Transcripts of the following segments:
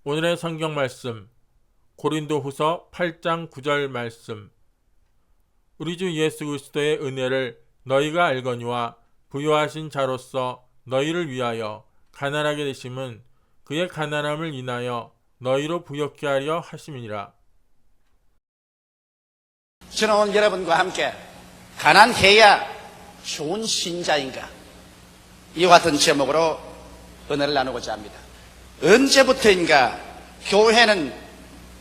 오늘의 성경 말씀 고린도후서 8장 9절 말씀. 우리 주 예수 그리스도의 은혜를 너희가 알거니와 부요하신 자로서 너희를 위하여 가난하게 되심은 그의 가난함을 인하여 너희로 부욕케 하려 하심이니라. 저는 오늘 여러분과 함께 가난해야 좋은 신자인가, 이와 같은 제목으로 은혜를 나누고자 합니다. 언제부터인가 교회는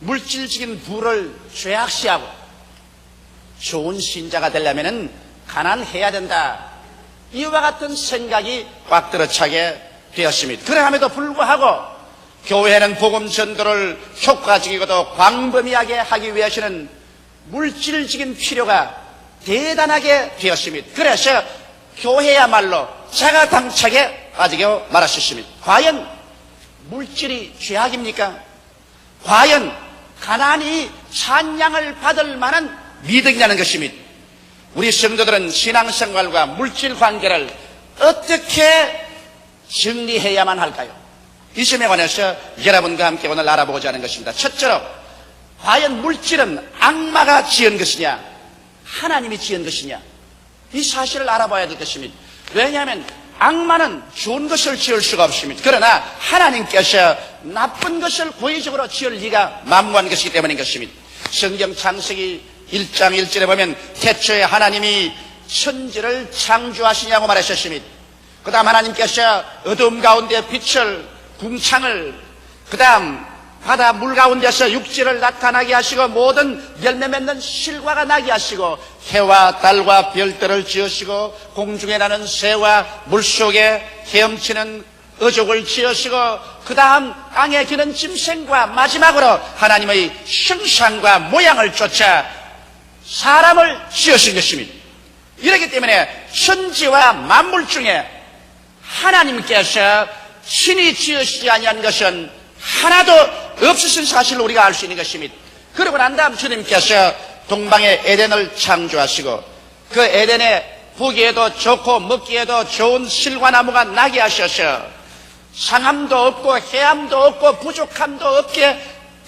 물질적인 부를 죄악시하고 좋은 신자가 되려면 가난해야 된다, 이와 같은 생각이 꽉 들어차게 되었습니다. 그러함에도 불구하고 교회는 복음 전도를 효과적이고도 광범위하게 하기 위해서는 물질적인 필요가 대단하게 되었습니다. 그래서 교회야말로 자가당착에 빠지고 말았습니다. 과연 물질이 죄악입니까? 과연 가난이 찬양을 받을 만한 미덕이냐는 것입니다. 우리 성도들은 신앙생활과 물질 관계를 어떻게 정리해야만 할까요? 이 점에 관해서 여러분과 함께 오늘 알아보고자 하는 것입니다. 첫째로, 과연 물질은 악마가 지은 것이냐, 하나님이 지은 것이냐, 이 사실을 알아봐야 될 것입니다. 왜냐하면 악마는 좋은 것을 지을 수가 없습니다. 그러나 하나님께서 나쁜 것을 고의적으로 지을 리가 만무한 것이기 때문인 것입니다. 성경 창세기 1장 1절에 보면 태초에 하나님이 천지를 창조하시냐고 말하셨습니다. 그 다음 하나님께서 어둠 가운데 빛을, 궁창을, 그 다음 바다 물 가운데서 육지를 나타나게 하시고 모든 열매 맺는 실과가 나게 하시고 해와 달과 별들을 지으시고 공중에 나는 새와 물속에 헤엄치는 어족을 지으시고 그 다음 땅에 기는 짐승과 마지막으로 하나님의 형상과 모양을 쫓아 사람을 지으신 것입니다. 이렇기 때문에 천지와 만물 중에 하나님께서 신이 지으시지 아니한 것은 하나도 없으신 사실을 우리가 알 수 있는 것입니다. 그러고 난 다음 주님께서 동방의 에덴을 창조하시고 그 에덴에 보기에도 좋고 먹기에도 좋은 실과나무가 나게 하셔서 상함도 없고 해함도 없고 부족함도 없게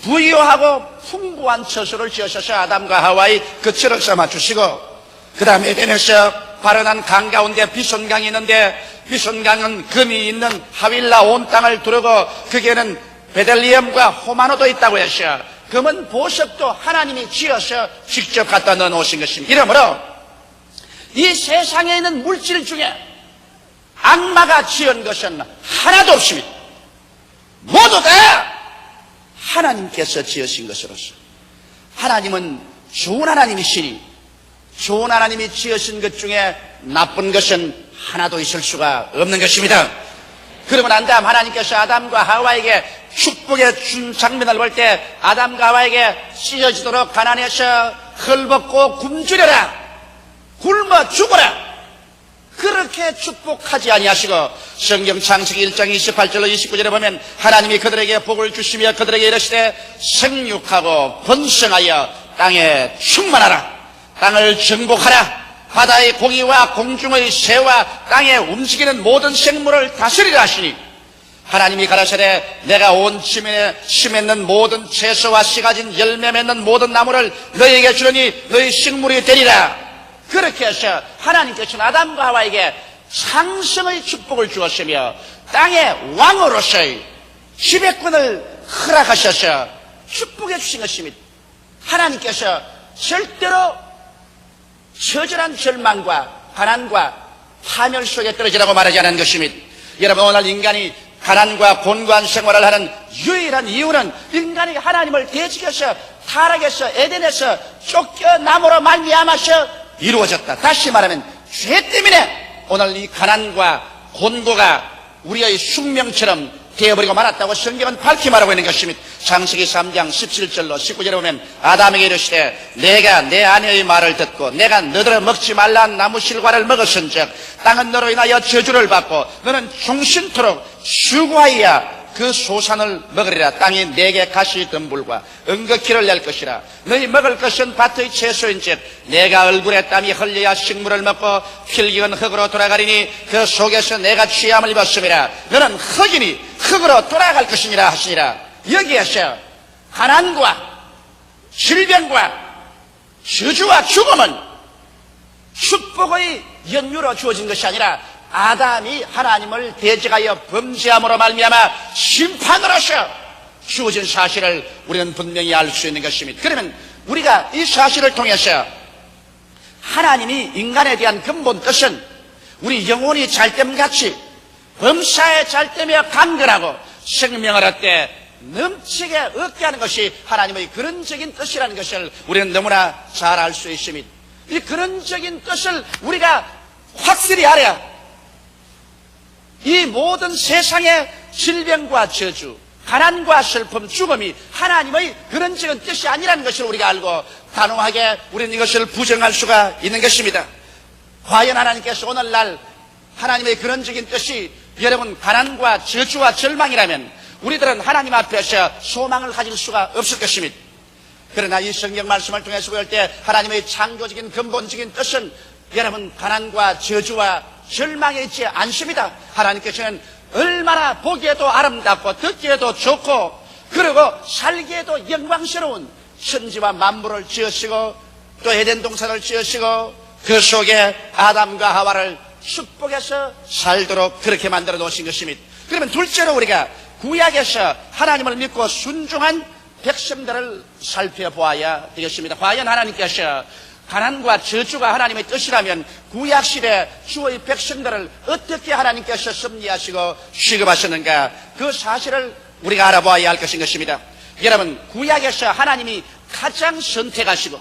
부유하고 풍부한 처소를 지으셔서 아담과 하와의 그 칠을 삼아주시고 그 다음 에덴에서 발현한 강 가운데 비손강이 있는데 비손강은 금이 있는 하윌라 온 땅을 두르고 거기에는 베들리헴과 호마노도 있다고 해서 금은 보석도 하나님이 지어서 직접 갖다 넣어놓으신 것입니다. 이러므로 이 세상에 있는 물질 중에 악마가 지은 것은 하나도 없습니다. 모두 다 하나님께서 지으신 것으로서 하나님은 좋은 하나님이시니 좋은 하나님이 지으신 것 중에 나쁜 것은 하나도 있을 수가 없는 것입니다. 그러고 난 다음 하나님께서 아담과 하와에게 축복의 준 장면을 볼 때 아담과 하와에게 찢어지도록 가난해서 헐벗고 굶주려라, 굶어 죽어라, 그렇게 축복하지 아니하시고 성경 창세기 1장 28절로 29절에 보면 하나님이 그들에게 복을 주시며 그들에게 이르시되 생육하고 번성하여 땅에 충만하라, 땅을 정복하라, 바다의 고기와 공중의 새와 땅에 움직이는 모든 생물을 다스리라 하시니 하나님이 가라사대 내가 온 지면에 심했는 모든 채소와 씨 가진 열매 맺는 모든 나무를 너희에게 주려니 너희 식물이 되리라. 그렇게 해서 하나님께서는 아담과 하와에게 상승의 축복을 주었으며 땅의 왕으로서의 지배권을 허락하셔서 축복해 주신 것입니다. 하나님께서 절대로 처절한 절망과 가난과 파멸 속에 떨어지라고 말하지 않은 것입니다. 여러분, 오늘 인간이 가난과 곤고한 생활을 하는 유일한 이유는 인간이 하나님을 대적해서 타락해서 에덴에서 쫓겨남으로 말미암아서 이루어졌다. 다시 말하면 죄 때문에 오늘 이 가난과 곤고가 우리의 숙명처럼 되어버리고 말았다고 성경은 밝히 말하고 있는 것입니다. 창세기 3장 17절로 19절에 보면 아담에게 이르시되 내가 내 아내의 말을 듣고 내가 너더러 먹지 말라는 나무 실과를 먹었은즉 땅은 너로 인하여 저주를 받고 너는 종신토록 수고하여야 그 소산을 먹으리라. 땅이 내게 가시 덤불과 은거키를 낼 것이라. 너희 먹을 것은 밭의 채소인즉 내가 얼굴에 땀이 흘려야 식물을 먹고 필기은 흙으로 돌아가리니 그 속에서 내가 취함을 입었음이라. 너는 흙이니 흙으로 돌아갈 것이니라 하시니라. 여기에서 가난과 질병과 저주와 죽음은 축복의 연유로 주어진 것이 아니라 아담이 하나님을 대적하여 범죄함으로 말미암아 심판으로서 주어진 사실을 우리는 분명히 알 수 있는 것입니다. 그러면 우리가 이 사실을 통해서 하나님이 인간에 대한 근본 뜻은 우리 영혼이 잘됨같이 범사에 잘되며 강건하고 생명을 얻되 넘치게 얻게 하는 것이 하나님의 근원적인 뜻이라는 것을 우리는 너무나 잘 알 수 있습니다. 이 근원적인 뜻을 우리가 확실히 알아야 이 모든 세상의 질병과 저주, 가난과 슬픔, 죽음이 하나님의 근원적인 뜻이 아니라는 것을 우리가 알고 단호하게 우리는 이것을 부정할 수가 있는 것입니다. 과연 하나님께서 오늘날 하나님의 근원적인 뜻이 여러분 가난과 저주와 절망이라면 우리들은 하나님 앞에서 소망을 가질 수가 없을 것입니다. 그러나 이 성경 말씀을 통해서 볼 때 하나님의 창조적인 근본적인 뜻은 여러분 가난과 저주와 절망에 있지 않습니다. 하나님께서는 얼마나 보기에도 아름답고 듣기에도 좋고 그리고 살기에도 영광스러운 천지와 만물을 지으시고 또 에덴 동산을 지으시고 그 속에 아담과 하와를 축복해서 살도록 그렇게 만들어 놓으신 것입니다. 그러면 둘째로 우리가 구약에서 하나님을 믿고 순종한 백성들을 살펴보아야 되겠습니다. 과연 하나님께서 가난과 저주가 하나님의 뜻이라면 구약시대 주의 백성들을 어떻게 하나님께서 섭리하시고 취급하셨는가 그 사실을 우리가 알아보아야 할 것입니다. 여러분 구약에서 하나님이 가장 선택하시고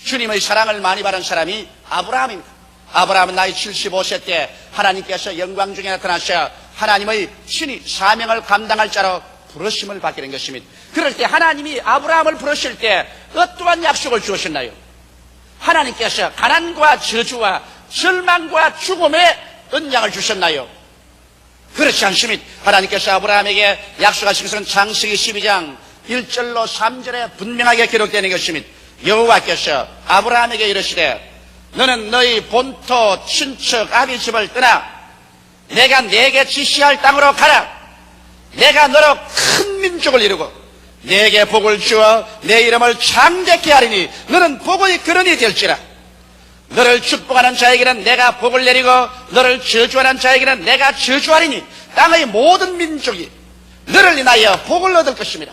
주님의 사랑을 많이 받은 사람이 아브라함입니다. 아브라함은 나이 75세 때 하나님께서 영광 중에 나타나셔 하나님의 친히 사명을 감당할 자로 부르심을 받게 된 것입니다. 그럴 때 하나님이 아브라함을 부르실 때 어떠한 약속을 주셨나요? 하나님께서 가난과 저주와 절망과 죽음의 언약을 주셨나요? 그렇지 않습니다. 하나님께서 아브라함에게 약속하신 것은 창세기 12장 1절로 3절에 분명하게 기록되는 것입니다. 여호와께서 아브라함에게 이르시되 너는 너희 본토 친척 아비 집을 떠나 내가 네게 지시할 땅으로 가라. 내가 너로 큰 민족을 이루고 네게 복을 주어 내 이름을 창대케 하리니 너는 복의 근원이 될지라. 너를 축복하는 자에게는 내가 복을 내리고 너를 저주하는 자에게는 내가 저주하리니 땅의 모든 민족이 너를 인하여 복을 얻을 것입니다.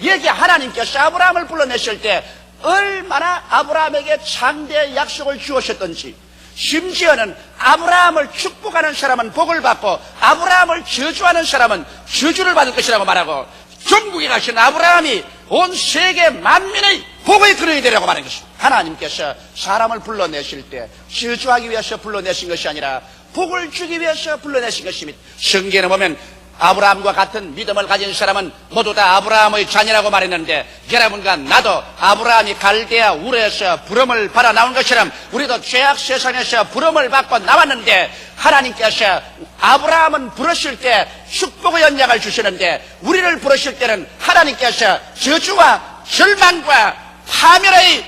여기 하나님께서 아브라함을 불러내실 때 얼마나 아브라함에게 창대의 약속을 주셨던지 심지어는 아브라함을 축복하는 사람은 복을 받고 아브라함을 저주하는 사람은 저주를 받을 것이라고 말하고 전국에 가신 아브라함이 온 세계 만민의 복의 근원이 되라고 말하는 것입니다. 하나님께서 사람을 불러내실 때 저주하기 위해서 불러내신 것이 아니라 복을 주기 위해서 불러내신 것입니다. 성경에 보면 아브라함과 같은 믿음을 가진 사람은 모두 다 아브라함의 자녀라고 말했는데 여러분과 나도 아브라함이 갈대아 우르에서 부름을 받아 나온 것처럼 우리도 죄악 세상에서 부름을 받고 나왔는데 하나님께서 아브라함은 부르실 때 축복의 언약을 주시는데 우리를 부르실 때는 하나님께서 저주와 절망과 파멸의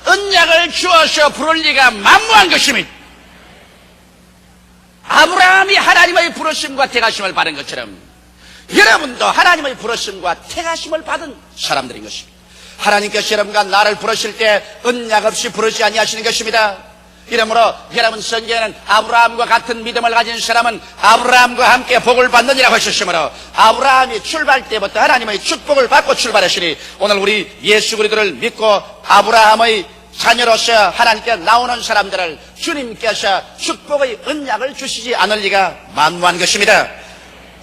언약을 주어서 부를 리가 만무한 것입니다. 아브라함이 하나님의 부르심과 택하심을 받은 것처럼 여러분도 하나님의 부르심과 택하심을 받은 사람들인 것입니다. 하나님께서 여러분과 나를 부르실 때 언약 없이 부르지 아니하시는 것입니다. 이러므로 여러분 성경에는 아브라함과 같은 믿음을 가진 사람은 아브라함과 함께 복을 받느니라고 하셨으므로 아브라함이 출발 때부터 하나님의 축복을 받고 출발하시니 오늘 우리 예수 그리스도를 믿고 아브라함의 자녀로서 하나님께 나오는 사람들을 주님께서 축복의 언약을 주시지 않을 리가 만무한 것입니다.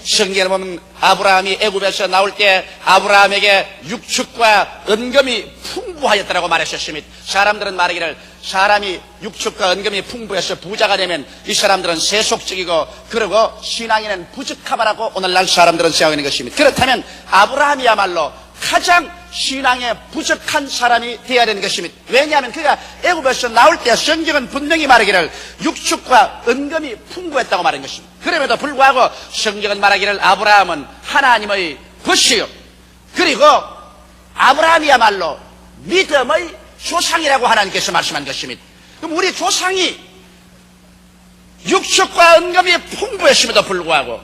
성경에 보면 아브라함이 애굽에서 나올 때 아브라함에게 육축과 은금이 풍부하였다고 말하셨습니다. 사람들은 말하기를 사람이 육축과 은금이 풍부해서 부자가 되면 이 사람들은 세속적이고 그리고 신앙에는 부족하다고 오늘날 사람들은 생각하는 것입니다. 그렇다면 아브라함이야말로 가장 신앙에 부족한 사람이 되어야 되는 것입니다. 왜냐하면 그가 애굽에서 나올 때 성경은 분명히 말하기를 육축과 은금이 풍부했다고 말한 것입니다. 그럼에도 불구하고 성경은 말하기를 아브라함은 하나님의 벗이요 그리고 아브라함이야말로 믿음의 조상이라고 하나님께서 말씀한 것입니다. 그럼 우리 조상이 육축과 은금이 풍부했음에도 불구하고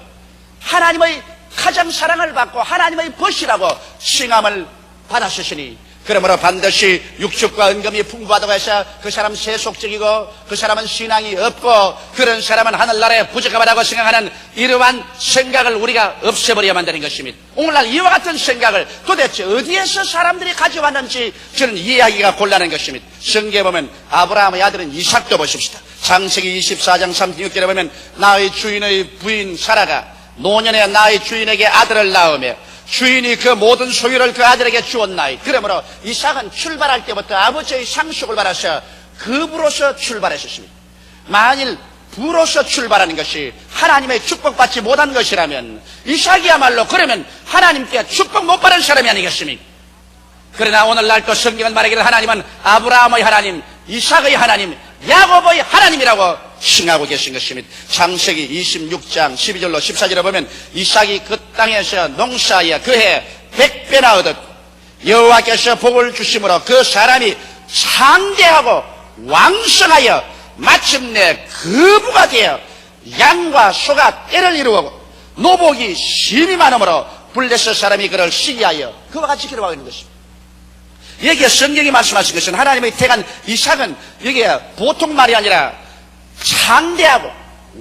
하나님의 가장 사랑을 받고 하나님의 벗이라고 칭함을 받았으시니 그러므로 반드시 육축과 은금이 풍부하다고 해서 그 사람 세속적이고 그 사람은 신앙이 없고 그런 사람은 하늘나라에 부족하다고 생각하는 이러한 생각을 우리가 없애버려야만 되는 것입니다. 오늘날 이와 같은 생각을 도대체 어디에서 사람들이 가져왔는지 저는 이해하기가 곤란한 것입니다. 성경에 보면 아브라함의 아들은 이삭도 보십시다. 창세기 24장 36절에 보면 나의 주인의 부인 사라가 노년에 나의 주인에게 아들을 낳으며 주인이 그 모든 소유를 그 아들에게 주었나이. 그러므로 이삭은 출발할 때부터 아버지의 상속을 받아서 급으로서 출발했었습니다. 만일 부로서 출발하는 것이 하나님의 축복받지 못한 것이라면 이삭이야말로 그러면 하나님께 축복 못 받은 사람이 아니겠습니까? 그러나 오늘날 또 성경은 말하기를 하나님은 아브라함의 하나님, 이삭의 하나님, 야곱의 하나님이라고 칭하고 계신 것입니다. 창세기 26장 12절로 14절에 보면 이삭이 그 땅에서 농사하여 그해 100배나 얻었고 여호와께서 복을 주심으로 그 사람이 창대하고 왕성하여 마침내 거부가 되어 양과 소가 떼를 이루고 노복이 심히 많으므로 블레셋 사람이 그를 시기하여 그와 같이 기록하고 있는 것입니다. 여기에 성경이 말씀하신 것은 하나님의 택한 이삭은 여기에 보통 말이 아니라 창대하고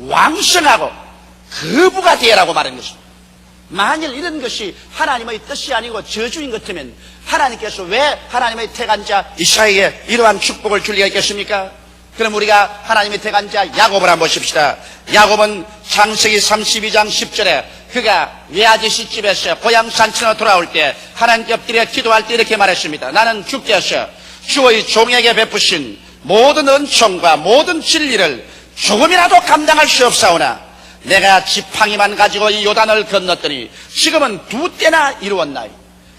왕성하고 거부가 되라고 말하는 것입니다. 만일 이런 것이 하나님의 뜻이 아니고 저주인 것 같으면 하나님께서 왜 하나님의 택한 자 이삭에게 이러한 축복을 줄 리가 있겠습니까? 그럼 우리가 하나님의 택한 자 야곱을 한번 보십시다. 야곱은 창세기 32장 10절에 그가 외아지 시집에서 고향 산천으로 돌아올 때 하나님께 엎드려 기도할 때 이렇게 말했습니다. 나는 주께서 주의 종에게 베푸신 모든 은총과 모든 진리를 조금이라도 감당할 수 없사오나 내가 지팡이만 가지고 이 요단을 건넜더니 지금은 2때나 이루었나이.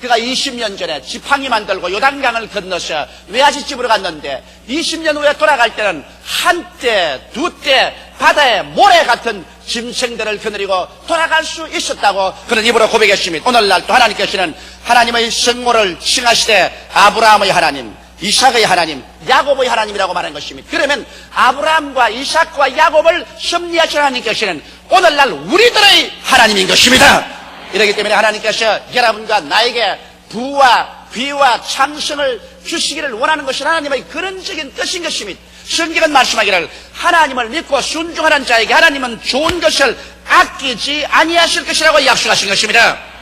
그가 20년 전에 지팡이만 들고 요단강을 건너서 외아지집으로 갔는데 20년 후에 돌아갈 때는 한때, 2때 바다에 모래 같은 짐승들을 거느리고 돌아갈 수 있었다고 그런 입으로 고백했습니다. 오늘날 또 하나님께서는 하나님의 성모를 칭하시되 아브라함의 하나님, 이삭의 하나님, 야곱의 하나님이라고 말한 것입니다. 그러면 아브라함과 이삭과 야곱을 섭리하신 하나님께서는 오늘날 우리들의 하나님인 것입니다. 이렇기 때문에 하나님께서 여러분과 나에게 부와 귀와 창성을 주시기를 원하는 것은 하나님의 근원적인 뜻인 것입니다. 성경은 말씀하기를 하나님을 믿고 순종하는 자에게 하나님은 좋은 것을 아끼지 아니하실 것이라고 약속하신 것입니다.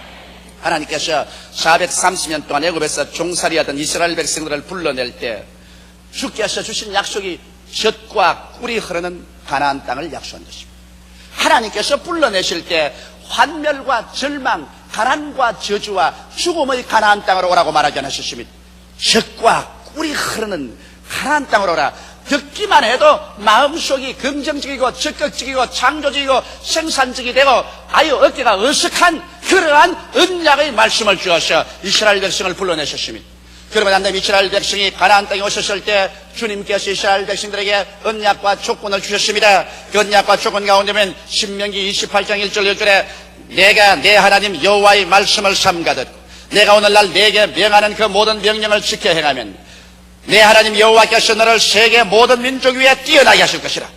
하나님께서 430년 동안 애굽에서 종살이하던 이스라엘 백성들을 불러낼 때 주께서 주신 약속이 젖과 꿀이 흐르는 가나안 땅을 약속한 것입니다. 하나님께서 불러내실 때 환멸과 절망, 가난과 저주와 죽음의 가나안 땅으로 오라고 말하지 않으셨습니다. 젖과 꿀이 흐르는 가나안 땅으로 오라. 듣기만 해도 마음속이 긍정적이고 적극적이고 창조적이고 생산적이 되고 아유 어깨가 어색한 그러한 언약의 말씀을 주어서 이스라엘 백성을 불러내셨습니다. 그러면 안 되면 이스라엘 백성이 가나안 땅에 오셨을 때 주님께서 이스라엘 백성들에게 언약과 조건을 주셨습니다. 그 언약과 조건 가운데면 신명기 28장 1절 2절에 내가 내 하나님 여호와의 말씀을 삼가듯 내가 오늘날 내게 명하는 그 모든 명령을 지켜 행하면 내 하나님 여호와께서 너를 세계 모든 민족 위에 뛰어나게 하실 것이라.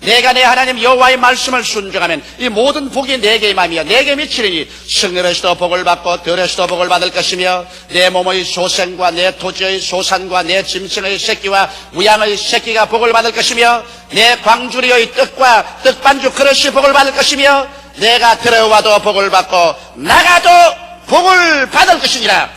내가 내 하나님 여호와의 말씀을 순종하면 이 모든 복이 내게 임하며 내게 미치리니 성읍에서도 복을 받고 들에서도 복을 받을 것이며 내 몸의 소생과 내 토지의 소산과 내 짐승의 새끼와 우양의 새끼가 복을 받을 것이며 내 광주리의 떡과 떡반죽 그릇이 복을 받을 것이며 내가 들어와도 복을 받고 나가도 복을 받을 것이니라.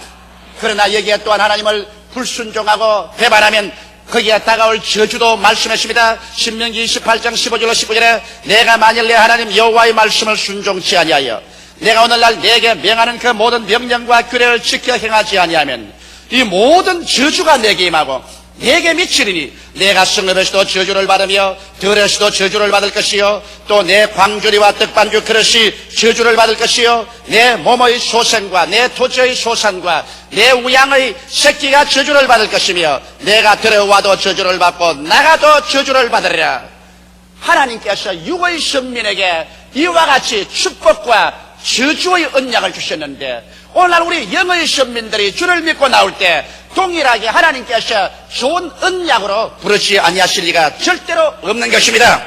그러나 여기에 또한 하나님을 불순종하고 배반하면 거기에 다가올 저주도 말씀했습니다. 신명기 28장 15절로 19절에 내가 만일 내 하나님 여호와의 말씀을 순종치 아니하여 내가 오늘날 내게 명하는 그 모든 명령과 규례를 지켜 행하지 아니하면 이 모든 저주가 내게 임하고 내게 미치리니 내가 성읍에서도 저주를 받으며 들에서도 저주를 받을 것이요 또 내 광주리와 떡반죽 그릇이 저주를 받을 것이요 내 몸의 소생과 내 토지의 소산과 내 우양의 새끼가 저주를 받을 것이며 내가 들어와도 저주를 받고 나가도 저주를 받으리라. 하나님께서 육의 선민에게 이와 같이 축복과 저주의 언약을 주셨는데 오늘날 우리 영의 선민들이 주를 믿고 나올 때 동일하게 하나님께서 좋은 언약으로 부르지 아니하실 리가 절대로 없는 것입니다.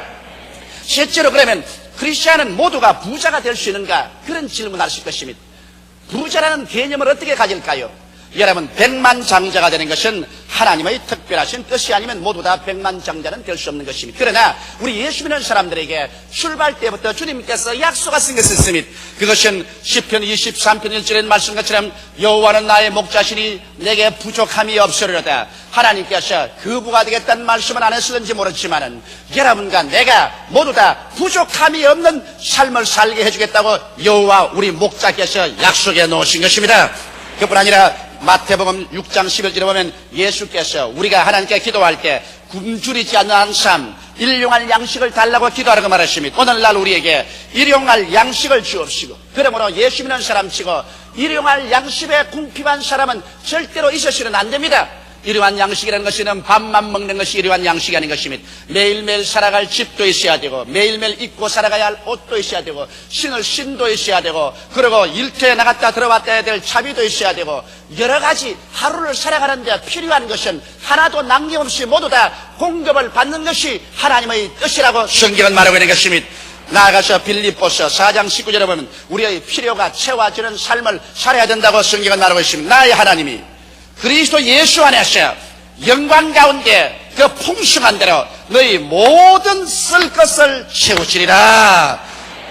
실제로 그러면 크리스천은 모두가 부자가 될 수 있는가? 그런 질문하실 것입니다. 부자라는 개념을 어떻게 가질까요? 여러분, 백만장자가 되는 것은 하나님의 특별하신 뜻이 아니면 모두 다 백만장자는 될 수 없는 것입니다. 그러나 우리 예수 믿는 사람들에게 출발 때부터 주님께서 약속하신 것이 있습니다. 그것은 시편 23편 1절의 말씀 것처럼 여호와는 나의 목자시니 내게 부족함이 없으리로다. 하나님께서 거부가 되겠다는 말씀은 안 했을는지 모르지만은 여러분과 내가 모두 다 부족함이 없는 삶을 살게 해주겠다고 여호와 우리 목자께서 약속해 놓으신 것입니다. 그뿐 아니라 마태복음 6장 11절에 보면 예수께서 우리가 하나님께 기도할 때 굶주리지 않는 삶, 일용할 양식을 달라고 기도하라고 말하십니다. 오늘날 우리에게 일용할 양식을 주옵시고, 그러므로 예수 믿는 사람치고 일용할 양식에 궁핍한 사람은 절대로 있어서는 안 됩니다. 일용한 양식이라는 것은 밥만 먹는 것이 일용한 양식이 아닌 것입니다. 매일매일 살아갈 집도 있어야 되고, 매일매일 입고 살아가야 할 옷도 있어야 되고, 신을 신도 있어야 되고, 그리고 일터에 나갔다 들어왔다 해야 될 차비도 있어야 되고, 여러 가지 하루를 살아가는데 필요한 것은 하나도 남김없이 모두 다 공급을 받는 것이 하나님의 뜻이라고 성경은 말하고 있는 것입니다. 나아가서 빌립보서 4장 19절에 보면 우리의 필요가 채워지는 삶을 살아야 된다고 성경은 말하고 있습니다. 나의 하나님이 그리스도 예수 안에서 영광 가운데 그 풍성한 대로 너희 모든 쓸 것을 채우시리라.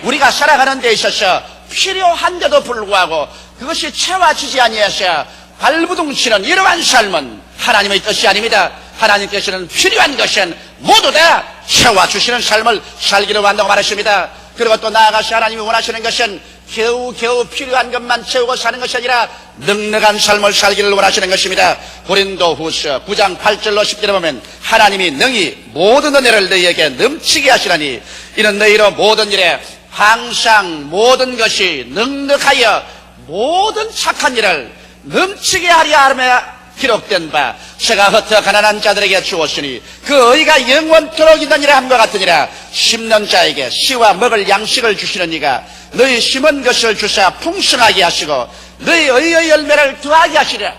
우리가 살아가는 데 있어서 필요한데도 불구하고 그것이 채워지지 아니해서 발부둥 치는 이러한 삶은 하나님의 뜻이 아닙니다. 하나님께서는 필요한 것은 모두 다 채워주시는 삶을 살기로 한다고 말하십니다. 그리고 또 나아가서 하나님이 원하시는 것은 겨우 필요한 것만 채우고 사는 것이 아니라 넉넉한 삶을 살기를 원하시는 것입니다. 고린도후서 9장 8절로 10절에 보면 하나님이 능히 모든 은혜를 너희에게 넘치게 하시라니 이는 너희로 모든 일에 항상 모든 것이 넉넉하여 모든 착한 일을 넘치게 하려 하며 기록된 바 제가 흩어 가난한 자들에게 주었으니 그 의가 영원토록 있느니라 함과 같으니라. 심는 자에게 씨와 먹을 양식을 주시는 이가 너희 심은 것을 주사 풍성하게 하시고 너희 의의 열매를 더하게 하시리라.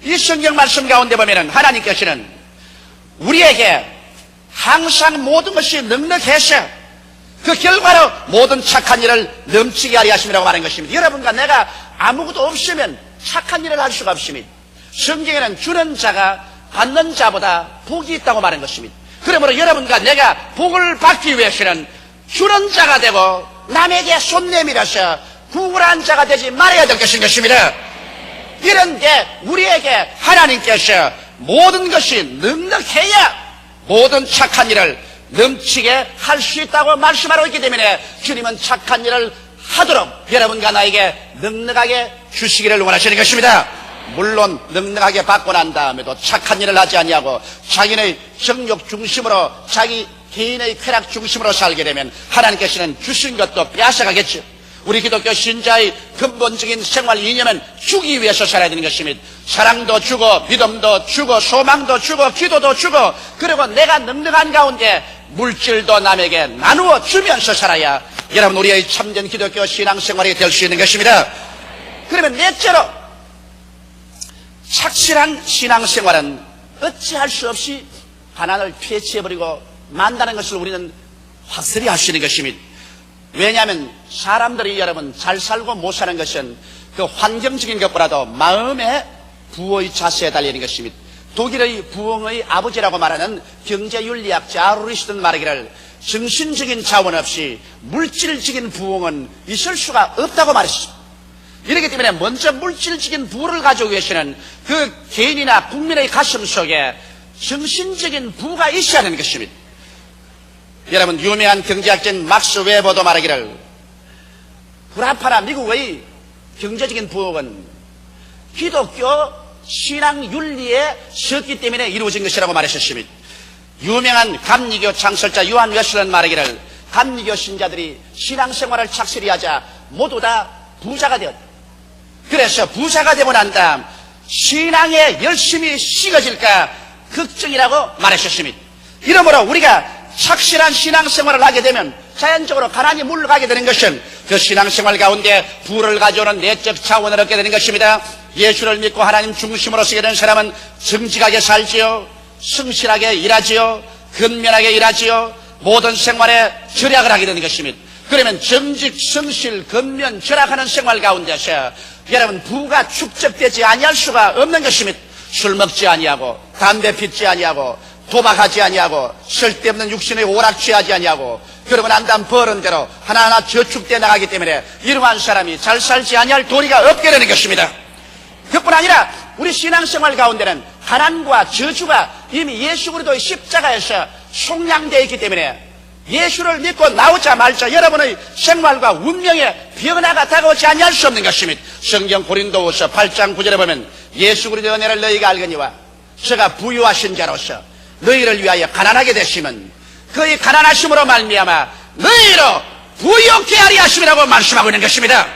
이 성경 말씀 가운데 보면은 하나님께서는 우리에게 항상 모든 것이 넉넉해서 그 결과로 모든 착한 일을 넘치게 하려 하심이라고 말하는 것입니다. 여러분과 내가 아무것도 없으면 착한 일을 할 수가 없습니다. 성경에는 주는 자가 받는 자보다 복이 있다고 말하는 것입니다. 그러므로 여러분과 내가 복을 받기 위해서는 주는 자가 되고 남에게 손 내밀어서 구걸한 자가 되지 말아야 될 것입니다. 이런데 우리에게 하나님께서 모든 것이 넉넉해야 모든 착한 일을 넘치게 할 수 있다고 말씀하고 있기 때문에 주님은 착한 일을 하도록 여러분과 나에게 넉넉하게 주시기를 원하시는 것입니다. 물론 넉넉하게 받고 난 다음에도 착한 일을 하지 아니하고 자기의 정욕 중심으로 자기 개인의 쾌락 중심으로 살게 되면 하나님께서는 주신 것도 빼앗아가겠죠. 우리 기독교 신자의 근본적인 생활 이념은 주기 위해서 살아야 되는 것입니다. 사랑도 주고 믿음도 주고 소망도 주고 기도도 주고 그리고 내가 넉넉한 가운데 물질도 남에게 나누어 주면서 살아야 여러분 우리의 참된 기독교 신앙생활이 될 수 있는 것입니다. 그러면 넷째로 착실한 신앙생활은 어찌할 수 없이 가난을 퇴치해버리고 만다는 것을 우리는 확실히 할 수 있는 것입니다. 왜냐하면 사람들이 여러분 잘 살고 못 사는 것은 그 환경적인 것보다도 마음의 부의 자세에 달리는 것입니다. 독일의 부흥의 아버지라고 말하는 경제윤리학자 아르리스트는 말하기를 정신적인 자원 없이 물질적인 부흥은 있을 수가 없다고 말했습니다. 이렇기 때문에 먼저 물질적인 부를 가지고 계시는 그 개인이나 국민의 가슴 속에 정신적인 부가 있어야 하는 것입니다. 여러분 유명한 경제학자인 막스 웨버도 말하기를 구라파라 미국의 경제적인 부흥은 기독교 신앙 윤리에 섰기 때문에 이루어진 것이라고 말하셨습니다. 유명한 감리교 창설자 요한 웨슬레는 말하기를 감리교 신자들이 신앙생활을 착실히 하자 모두 다 부자가 되었다. 그래서 부자가 되고 난 다음 신앙에 열심히 식어질까 걱정이라고 말하셨습니다. 이러므로 우리가 착실한 신앙생활을 하게 되면 자연적으로 가난이 물러가게 되는 것은 그 신앙생활 가운데 부를 가져오는 내적 자원을 얻게 되는 것입니다. 예수를 믿고 하나님 중심으로 서게 된 사람은 정직하게 살지요, 성실하게 일하지요, 근면하게 일하지요, 모든 생활에 절약을 하게 되는 것입니다. 그러면 정직, 성실, 근면, 절약하는 생활 가운데서 여러분 부가 축적되지 아니할 수가 없는 것입니다. 술 먹지 아니하고 담배 피지 아니하고 도박하지 아니하고 쓸데없는 육신의 오락 취하지 아니하고 그러고 난 다음 버는 대로 하나하나 저축돼 나가기 때문에 이러한 사람이 잘 살지 아니할 도리가 없게 되는 것입니다. 그뿐 아니라 우리 신앙생활 가운데는 가난과 저주가 이미 예수 그리스도의 십자가에서 속량되어 있기 때문에 예수를 믿고 나오자마자 여러분의 생활과 운명에 변화가 다가오지 아니할 수 없는 것입니다. 성경 고린도후서 8장 9절에 보면 예수 그리스도의 은혜를 너희가 알거니와 저가 부유하신 자로서 너희를 위하여 가난하게 되시면 그의 가난하심으로 말미암아 너희로 부유케 하리 하심이라고 말씀하고 있는 것입니다.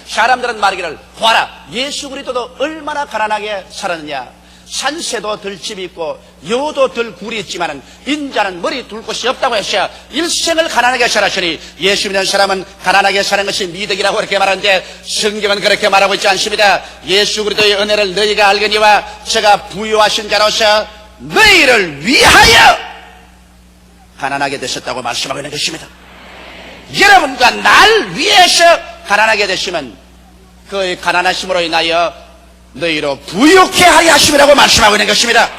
사람들은 말하기를 보아라 예수 그리스도도 얼마나 가난하게 살았느냐. 산새도 들 집이 있고 여우도 들 굴이 있지만 인자는 머리 둘 곳이 없다고 해서 일생을 가난하게 살았으니 예수 믿는 사람은 가난하게 사는 것이 미덕이라고 그렇게 말하는데 성경은 그렇게 말하고 있지 않습니다. 예수 그리스도의 은혜를 너희가 알거니와 저가 부유하신 자로서 너희를 위하여 가난하게 되셨다고 말씀하고 있는 것입니다. 여러분과 날 위해서 가난하게 되시면 그의 가난하심으로 인하여 너희로 부유케 하려 하심이라고 말씀하고 있는 것입니다.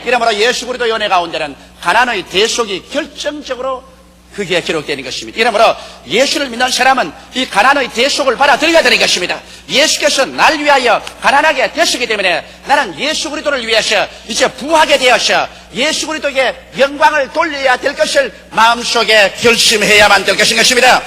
이러므로 예수 그리스도의 은혜 가운데는 가난의 대속이 결정적으로 그게 기록되는 것입니다. 이러므로 예수를 믿는 사람은 이 가난의 대속을 받아들여야 되는 것입니다. 예수께서 날 위하여 가난하게 되시기 때문에 나는 예수 그리스도를 위해서 이제 부하게 되어서 예수 그리스도에게 영광을 돌려야 될 것을 마음속에 결심해야만 될 것입니다.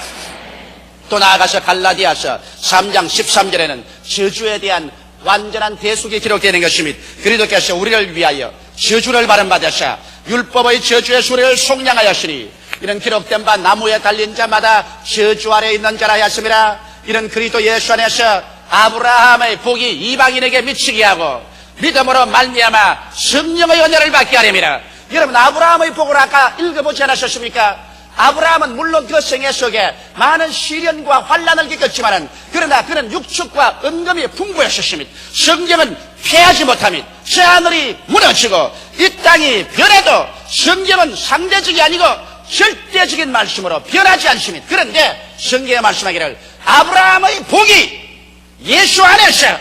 또 나아가서 갈라디아서 3장 13절에는 저주에 대한 완전한 대속이 기록되는 것입니다. 그리스도께서 우리를 위하여 저주를 받으사 율법의 저주의 수레를 속량하였으니 이런 기록된 바 나무에 달린 자마다 저주 아래 있는 자라 하였습니다. 이런 그리스도 예수 안에서 아브라함의 복이 이방인에게 미치게 하고 믿음으로 말미암아 성령의 은혜를 받게 하렵니다. 여러분 아브라함의 복을 아까 읽어보지 않으셨습니까? 아브라함은 물론 그 생애 속에 많은 시련과 환난을 겪었지만 그러나 그는 육축과 은금이 풍부했었습니다. 성경은 패하지 못합니다. 저 하늘이 무너지고 이 땅이 변해도 성경은 상대적이 아니고 절대적인 말씀으로 변하지 않습니다. 그런데 성경에 말씀하기를 아브라함의 복이 예수 안에서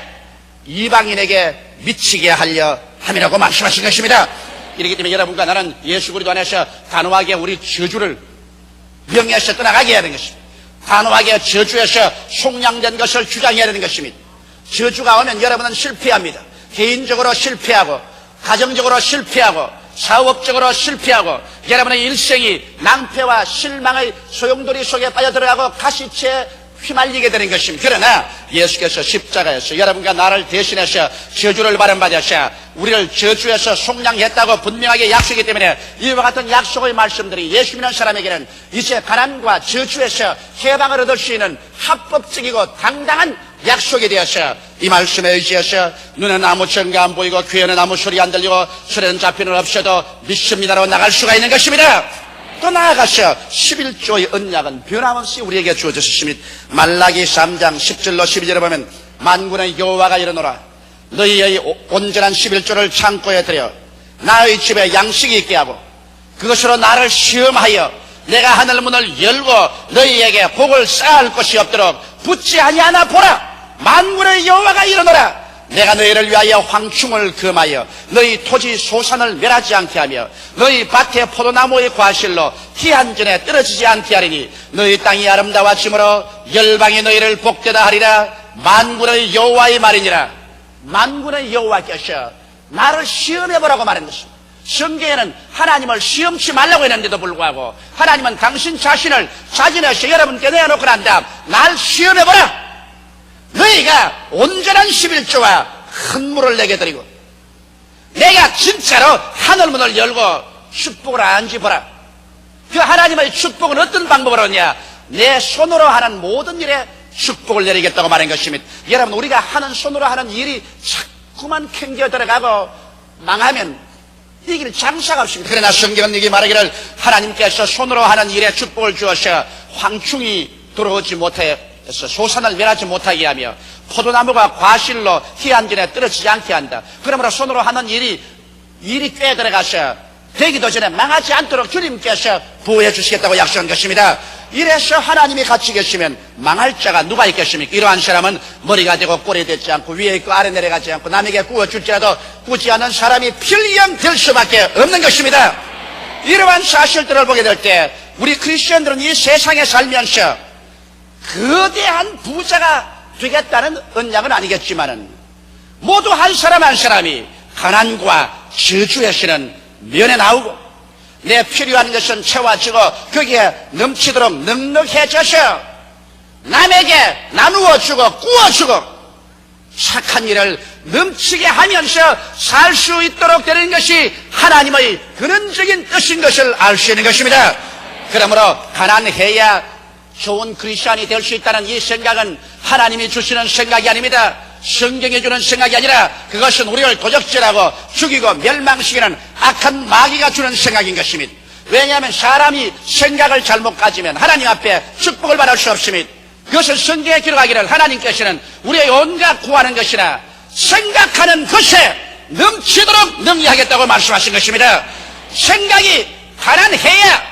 이방인에게 미치게 하려 함이라고 말씀하신 것입니다. 이렇기 때문에 여러분과 나는 예수 그리스도 안에서 단호하게 우리 저주를 명예에서 떠나가게 해야 되는 것입니다. 단호하게 저주에서 속량된 것을 주장해야 되는 것입니다. 저주가 오면 여러분은 실패합니다. 개인적으로 실패하고 가정적으로 실패하고 사업적으로 실패하고 여러분의 일생이 낭패와 실망의 소용돌이 속에 빠져들어가고 가시체에 휘말리게 되는 것입니다. 그러나 예수께서 십자가에서 여러분과 나를 대신해서 저주를 받으셔 우리를 저주에서 속량했다고 분명하게 약속이기 때문에 이와 같은 약속의 말씀들이 예수 믿는 사람에게는 이제 가난과 저주에서 해방을 얻을 수 있는 합법적이고 당당한 약속이 되어서 이 말씀에 의지해서 눈은 아무 증거 안 보이고 귀에는 아무 소리 안 들리고 손에는 잡히는 없어도 믿습니다로 나갈 수가 있는 것입니다. 또 나아가서 11조의 언약은 변함없이 우리에게 주어졌습니다. 말라기 3장 10절로 12절에 보면 만군의 여호와가 이르노라 너희의 온전한 11조를 창고에 들여 나의 집에 양식이 있게 하고 그것으로 나를 시험하여 내가 하늘문을 열고 너희에게 복을 쌓을 것이 없도록 붙지 아니하나 보라. 만군의 여호와가 이르노라 내가 너희를 위하여 황충을 금하여 너희 토지 소산을 멸하지 않게 하며 너희 밭에 포도나무의 과실로 티 한 전에 떨어지지 않게 하리니 너희 땅이 아름다워짐으로 열방이 너희를 복되다 하리라. 만군의 여호와의 말이니라. 만군의 여호와께서 나를 시험해보라고 말한 것입니다. 성경에는 하나님을 시험치 말라고 했는데도 불구하고 하나님은 당신 자신을 자진해서 여러분께 내어놓고 난 다음 날 시험해보라. 너희가 온전한 11조와 큰 물을 내게 드리고 내가 진짜로 하늘문을 열고 축복을 안지 보라. 그 하나님의 축복은 어떤 방법으로 하냐? 내 손으로 하는 모든 일에 축복을 내리겠다고 말한 것입니다. 여러분 우리가 하는 손으로 하는 일이 자꾸만 캥겨 들어가고 망하면 이길 장사가 없습니다. 그러나 성경은 이게 말하기를 하나님께서 손으로 하는 일에 축복을 주어서 황충이 들어오지 못해 소산을 멸하지 못하게 하며 포도나무가 과실로 희한전에 떨어지지 않게 한다. 그러므로 손으로 하는 일이 꽤 들어가서 되기도 전에 망하지 않도록 주님께서 보호해 주시겠다고 약속한 것입니다. 이래서 하나님이 같이 계시면 망할 자가 누가 있겠습니까? 이러한 사람은 머리가 되고 꼴이 되지 않고 위에 있고 아래 내려가지 않고 남에게 구워줄지라도 꾸지 않은 사람이 필령 될 수밖에 없는 것입니다. 이러한 사실들을 보게 될 때 우리 크리스천들은 이 세상에 살면서 거대한 부자가 되겠다는 언약은 아니겠지만은 모두 한 사람 한 사람이 가난과 저주에서는 면해 나오고 내 필요한 것은 채워지고 거기에 넘치도록 넉넉해져서 남에게 나누어 주고 구워 주고 착한 일을 넘치게 하면서 살 수 있도록 되는 것이 하나님의 근원적인 뜻인 것을 알 수 있는 것입니다. 그러므로 가난해야 좋은 크리스천이 될 수 있다는 이 생각은 하나님이 주시는 생각이 아닙니다. 성경이 주는 생각이 아니라 그것은 우리를 도적질하고 죽이고 멸망시키는 악한 마귀가 주는 생각인 것입니다. 왜냐하면 사람이 생각을 잘못 가지면 하나님 앞에 축복을 받을 수 없습니다. 그것은 성경에 기록하기를 하나님께서는 우리의 온갖 구하는 것이나 생각하는 것에 넘치도록 능리하겠다고 말씀하신 것입니다. 생각이 가난해야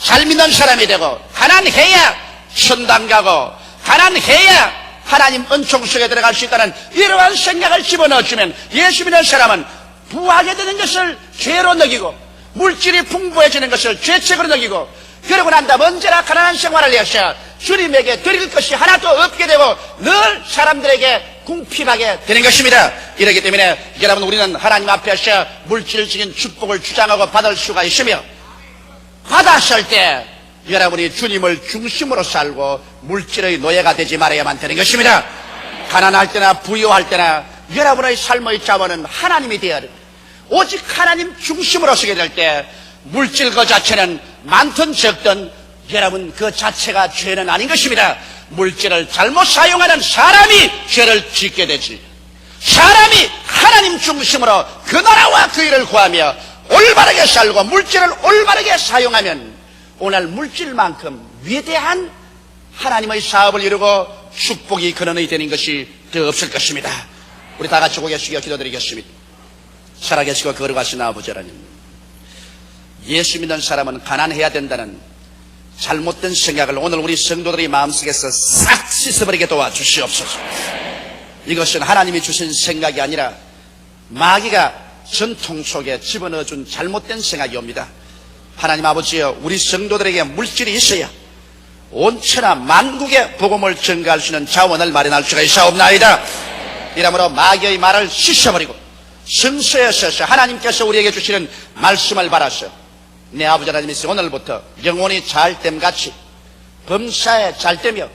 잘 믿는 사람이 되고 가난해야 천당 가고 가난해야 하나님 은총 속에 들어갈 수 있다는 이러한 생각을 집어넣어주면 예수 믿는 사람은 부하게 되는 것을 죄로 여기고 물질이 풍부해지는 것을 죄책으로 여기고 그러고 난 다음 언제나 가난한 생활을 해서 주님에게 드릴 것이 하나도 없게 되고 늘 사람들에게 궁핍하게 되는 것입니다. 이렇기 때문에 여러분 우리는 하나님 앞에서 물질적인 축복을 주장하고 받을 수가 있으며 받았을 때 여러분이 주님을 중심으로 살고 물질의 노예가 되지 말아야만 되는 것입니다. 가난할 때나 부유할 때나 여러분의 삶의 자원은 하나님이 되어야 합니다. 오직 하나님 중심으로 서게 될 때 물질 그 자체는 많든 적든 여러분 그 자체가 죄는 아닌 것입니다. 물질을 잘못 사용하는 사람이 죄를 짓게 되지. 사람이 하나님 중심으로 그 나라와 그 일을 구하며 올바르게 살고 물질을 올바르게 사용하면 오늘 물질만큼 위대한 하나님의 사업을 이루고 축복이 근원이 되는 것이 더 없을 것입니다. 우리 다 같이 고개 숙여 기도드리겠습니다. 살아계시고 거룩하신 아버지 하나님, 예수 믿는 사람은 가난해야 된다는 잘못된 생각을 오늘 우리 성도들의 마음속에서 싹 씻어버리게 도와주시옵소서. 이것은 하나님이 주신 생각이 아니라 마귀가 전통 속에 집어넣어준 잘못된 생각이 옵니다. 하나님 아버지여, 우리 성도들에게 물질이 있어야 온천하 만국의 복음을 전가할 수 있는 자원을 마련할 수가 있사옵나이다. 이러므로 마귀의 말을 씻어버리고 성서에 서서 하나님께서 우리에게 주시는 말씀을 받아서 내 아버지 하나님이 오늘부터 영혼이 잘됨같이 범사에 잘되며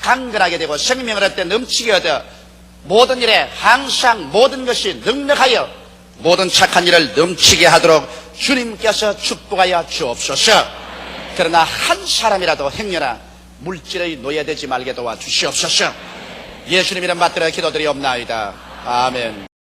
강건하게 되고 생명을 얻되 넘치게 얻어 모든 일에 항상 모든 것이 넉넉하여 모든 착한 일을 넘치게 하도록 주님께서 축복하여 주옵소서. 그러나 한 사람이라도 행여나 물질의 노예되지 말게 도와주시옵소서. 예수님 이름 받들어 기도드리옵나이다. 아멘.